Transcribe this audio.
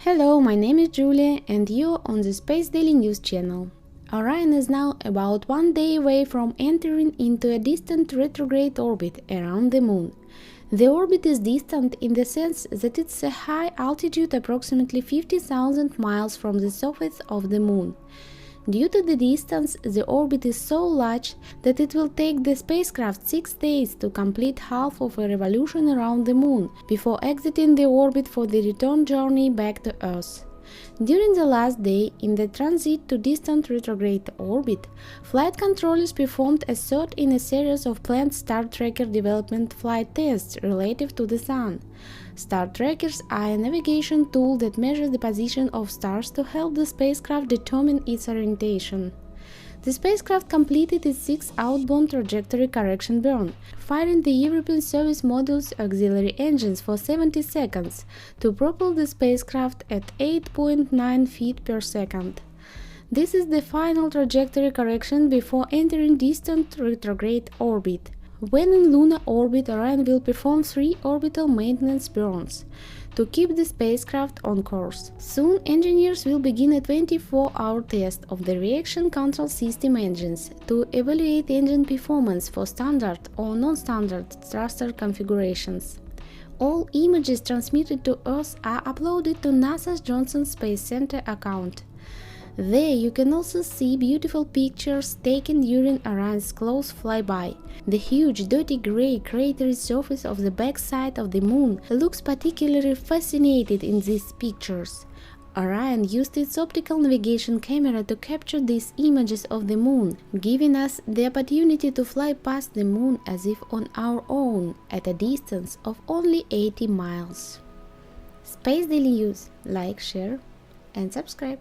Hello, my name is Julia and you're on the Space Daily News channel. Orion is now about 1 day away from entering into a distant retrograde orbit around the Moon. The orbit is distant in the sense that it's a high altitude, approximately 50,000 miles from the surface of the Moon. Due to the distance, the orbit is so large that it will take the spacecraft 6 days to complete half of a revolution around the Moon before exiting the orbit for the return journey back to Earth. During the last day, in the transit to distant retrograde orbit, flight controllers performed a third in a series of planned star tracker development flight tests relative to the Sun. Star trackers are a navigation tool that measures the position of stars to help the spacecraft determine its orientation. The spacecraft completed its 6th outbound trajectory correction burn, firing the European Service Module's auxiliary engines for 70 seconds to propel the spacecraft at 8.9 feet per second. This is the final trajectory correction before entering distant retrograde orbit. When in lunar orbit, Orion will perform 3 orbital maintenance burns to keep the spacecraft on course. Soon, engineers will begin a 24-hour test of the reaction control system engines to evaluate engine performance for standard or non-standard thruster configurations. All images transmitted to Earth are uploaded to NASA's Johnson Space Center account. There you can also see beautiful pictures taken during Orion's close flyby. The huge dirty grey cratery surface of the backside of the Moon looks particularly fascinating in these pictures. Orion used its optical navigation camera to capture these images of the Moon, giving us the opportunity to fly past the Moon as if on our own, at a distance of only 80 miles. Space Daily News. Like, share and subscribe.